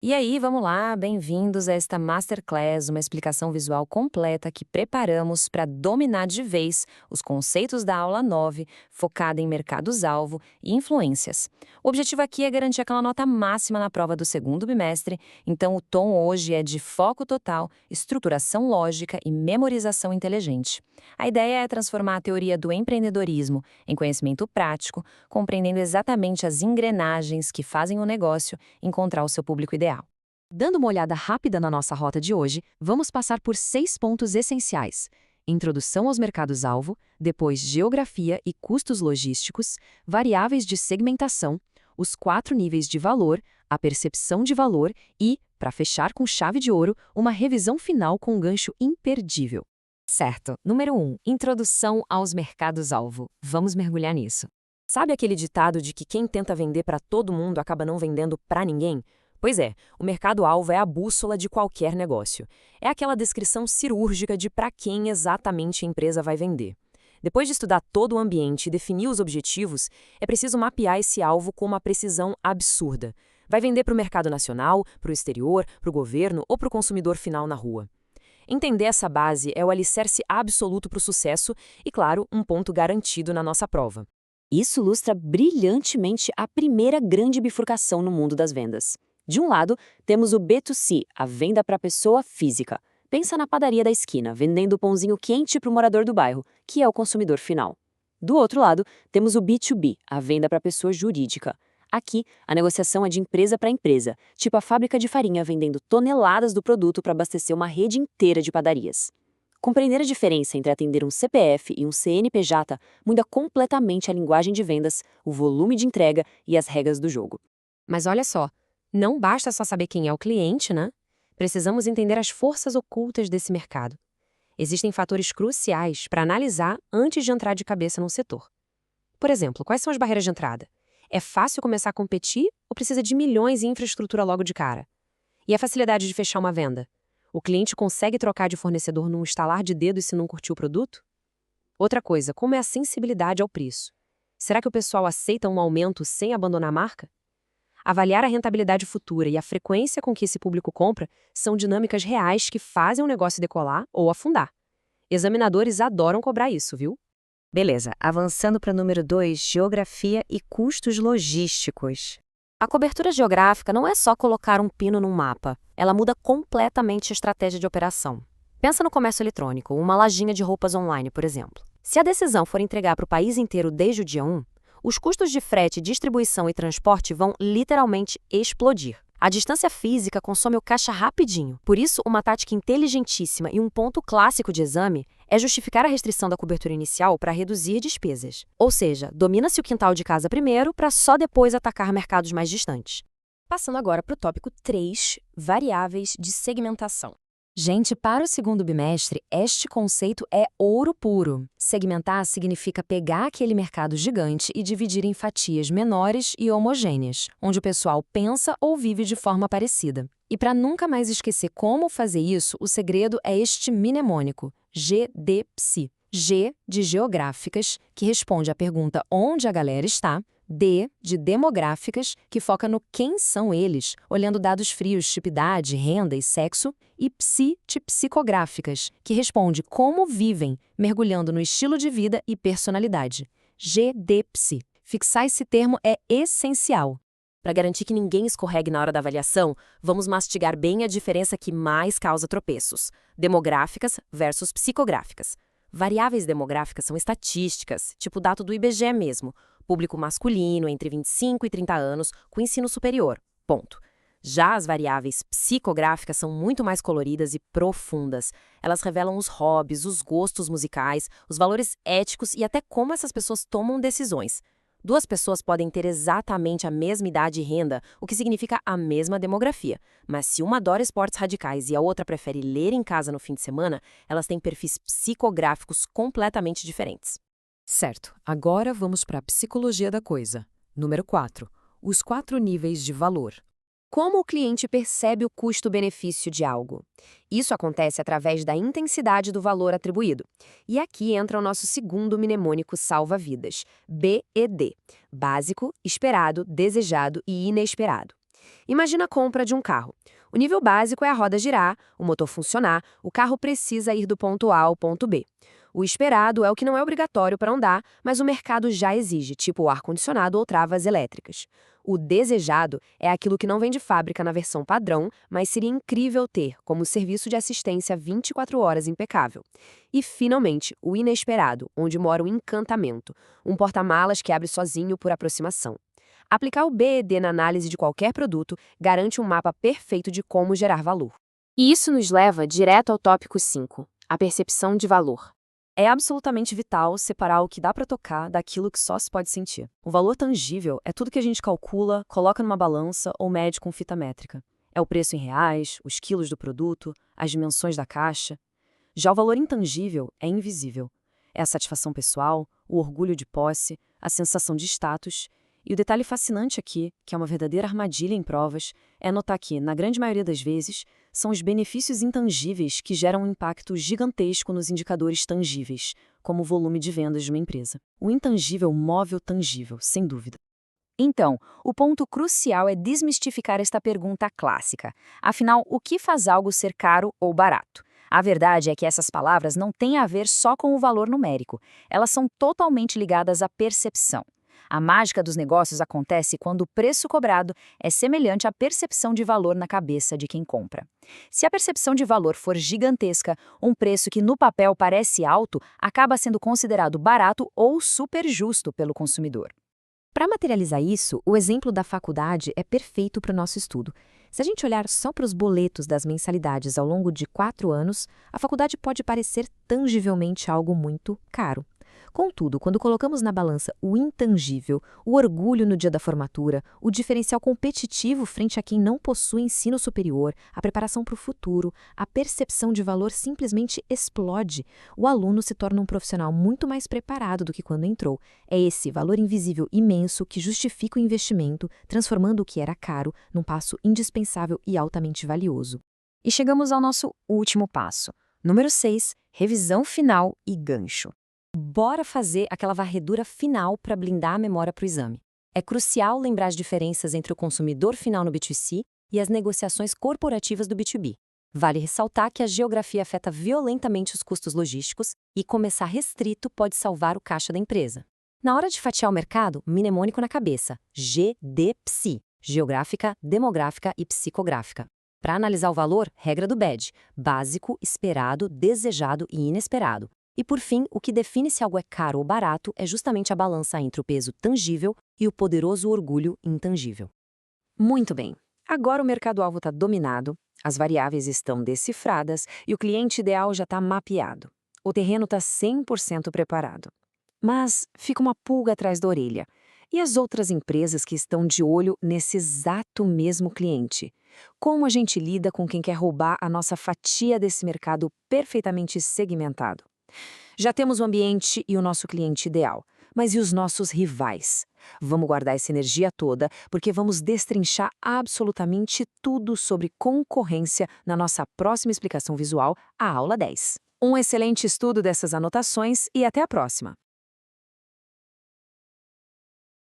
E aí, vamos lá, bem-vindos a esta Masterclass, uma explicação visual completa que preparamos para dominar de vez os conceitos da aula 9, focada em mercados-alvo e influências. O objetivo aqui é garantir aquela nota máxima na prova do segundo bimestre, então o tom hoje é de foco total, estruturação lógica e memorização inteligente. A ideia é transformar a teoria do empreendedorismo em conhecimento prático, compreendendo exatamente as engrenagens que fazem o negócio encontrar o seu público ideal. Dando uma olhada rápida na nossa rota de hoje, vamos passar por 6 pontos essenciais: introdução aos mercados-alvo, depois geografia e custos logísticos, variáveis de segmentação, os 4 níveis de valor, a percepção de valor e, para fechar com chave de ouro, uma revisão final com um gancho imperdível. Certo. Número 1. Introdução aos mercados-alvo. Vamos mergulhar nisso. Sabe aquele ditado de que quem tenta vender para todo mundo acaba não vendendo para ninguém? Pois é, o mercado-alvo é a bússola de qualquer negócio. É aquela descrição cirúrgica de para quem exatamente a empresa vai vender. Depois de estudar todo o ambiente e definir os objetivos, é preciso mapear esse alvo com uma precisão absurda. Vai vender para o mercado nacional, para o exterior, para o governo ou para o consumidor final na rua? Entender essa base é o alicerce absoluto para o sucesso e, claro, um ponto garantido na nossa prova. Isso ilustra brilhantemente a primeira grande bifurcação no mundo das vendas. De um lado, temos o B2C, a venda para a pessoa física. Pensa na padaria da esquina, vendendo o pãozinho quente para o morador do bairro, que é o consumidor final. Do outro lado, temos o B2B, a venda para a pessoa jurídica. Aqui, a negociação é de empresa para empresa, tipo a fábrica de farinha vendendo toneladas do produto para abastecer uma rede inteira de padarias. Compreender a diferença entre atender um CPF e um CNPJ muda completamente a linguagem de vendas, o volume de entrega e as regras do jogo. Mas olha só, não basta só saber quem é o cliente, né? Precisamos entender as forças ocultas desse mercado. Existem fatores cruciais para analisar antes de entrar de cabeça num setor. Por exemplo, quais são as barreiras de entrada? É fácil começar a competir ou precisa de milhões em infraestrutura logo de cara? E a facilidade de fechar uma venda? O cliente consegue trocar de fornecedor num estalar de dedos se não curtir o produto? Outra coisa, como é a sensibilidade ao preço? Será que o pessoal aceita um aumento sem abandonar a marca? Avaliar a rentabilidade futura e a frequência com que esse público compra são dinâmicas reais que fazem o negócio decolar ou afundar. Examinadores adoram cobrar isso, viu? Beleza, avançando para o número 2, geografia e custos logísticos. A cobertura geográfica não é só colocar um pino num mapa, ela muda completamente a estratégia de operação. Pensa no comércio eletrônico, uma lojinha de roupas online, por exemplo. Se a decisão for entregar para o país inteiro desde o dia 1, os custos de frete, distribuição e transporte vão literalmente explodir. A distância física consome o caixa rapidinho. Por isso, uma tática inteligentíssima e um ponto clássico de exame é justificar a restrição da cobertura inicial para reduzir despesas. Ou seja, domina-se o quintal de casa primeiro para só depois atacar mercados mais distantes. Passando agora para o tópico 3, variáveis de segmentação. Gente, para o segundo bimestre, este conceito é ouro puro. Segmentar significa pegar aquele mercado gigante e dividir em fatias menores e homogêneas, onde o pessoal pensa ou vive de forma parecida. E para nunca mais esquecer como fazer isso, o segredo é este mnemônico, GDPSI. G de geográficas, que responde à pergunta onde a galera está. D de demográficas, que foca no quem são eles, olhando dados frios tipo idade, renda e sexo. E Psi de psicográficas, que responde como vivem, mergulhando no estilo de vida e personalidade. GDPSI. Fixar esse termo é essencial. Para garantir que ninguém escorregue na hora da avaliação, vamos mastigar bem a diferença que mais causa tropeços: demográficas versus psicográficas. Variáveis demográficas são estatísticas, tipo dado do IBGE mesmo, público masculino entre 25 e 30 anos com ensino superior, ponto. Já as variáveis psicográficas são muito mais coloridas e profundas. Elas revelam os hobbies, os gostos musicais, os valores éticos e até como essas pessoas tomam decisões. Duas pessoas podem ter exatamente a mesma idade e renda, o que significa a mesma demografia. Mas se uma adora esportes radicais e a outra prefere ler em casa no fim de semana, elas têm perfis psicográficos completamente diferentes. Certo, agora vamos para a psicologia da coisa. Número 4. Os 4 níveis de valor. Como o cliente percebe o custo-benefício de algo? Isso acontece através da intensidade do valor atribuído. E aqui entra o nosso segundo mnemônico salva-vidas, BED: básico, esperado, desejado e inesperado. Imagina a compra de um carro. O nível básico é a roda girar, o motor funcionar, o carro precisa ir do ponto A ao ponto B. O esperado é o que não é obrigatório para andar, mas o mercado já exige, tipo o ar-condicionado ou travas elétricas. O desejado é aquilo que não vem de fábrica na versão padrão, mas seria incrível ter, como serviço de assistência 24 horas impecável. E, finalmente, o inesperado, onde mora o encantamento, um porta-malas que abre sozinho por aproximação. Aplicar o BED na análise de qualquer produto garante um mapa perfeito de como gerar valor. E isso nos leva direto ao tópico 5, a percepção de valor. É absolutamente vital separar o que dá para tocar daquilo que só se pode sentir. O valor tangível é tudo que a gente calcula, coloca numa balança ou mede com fita métrica. É o preço em reais, os quilos do produto, as dimensões da caixa. Já o valor intangível é invisível. É a satisfação pessoal, o orgulho de posse, a sensação de status. E o detalhe fascinante aqui, que é uma verdadeira armadilha em provas, é notar que, na grande maioria das vezes, são os benefícios intangíveis que geram um impacto gigantesco nos indicadores tangíveis, como o volume de vendas de uma empresa. O intangível move o tangível, sem dúvida. Então, o ponto crucial é desmistificar esta pergunta clássica. Afinal, o que faz algo ser caro ou barato? A verdade é que essas palavras não têm a ver só com o valor numérico. Elas são totalmente ligadas à percepção. A mágica dos negócios acontece quando o preço cobrado é semelhante à percepção de valor na cabeça de quem compra. Se a percepção de valor for gigantesca, um preço que no papel parece alto acaba sendo considerado barato ou super justo pelo consumidor. Para materializar isso, o exemplo da faculdade é perfeito para o nosso estudo. Se a gente olhar só para os boletos das mensalidades ao longo de 4 anos, a faculdade pode parecer tangivelmente algo muito caro. Contudo, quando colocamos na balança o intangível, o orgulho no dia da formatura, o diferencial competitivo frente a quem não possui ensino superior, a preparação para o futuro, a percepção de valor simplesmente explode. O aluno se torna um profissional muito mais preparado do que quando entrou. É esse valor invisível imenso que justifica o investimento, transformando o que era caro num passo indispensável e altamente valioso. E chegamos ao nosso último passo. Número 6, revisão final e gancho. Bora fazer aquela varredura final para blindar a memória para o exame. É crucial lembrar as diferenças entre o consumidor final no B2C e as negociações corporativas do B2B. Vale ressaltar que a geografia afeta violentamente os custos logísticos e começar restrito pode salvar o caixa da empresa. Na hora de fatiar o mercado, mnemônico na cabeça, GDPSI, geográfica, demográfica e psicográfica. Para analisar o valor, regra do BED, básico, esperado, desejado e inesperado. E por fim, o que define se algo é caro ou barato é justamente a balança entre o peso tangível e o poderoso orgulho intangível. Muito bem. Agora o mercado-alvo está dominado, as variáveis estão decifradas e o cliente ideal já está mapeado. O terreno está 100% preparado. Mas fica uma pulga atrás da orelha. E as outras empresas que estão de olho nesse exato mesmo cliente? Como a gente lida com quem quer roubar a nossa fatia desse mercado perfeitamente segmentado? Já temos o ambiente e o nosso cliente ideal, mas e os nossos rivais? Vamos guardar essa energia toda, porque vamos destrinchar absolutamente tudo sobre concorrência na nossa próxima explicação visual, a aula 10. Um excelente estudo dessas anotações e até a próxima!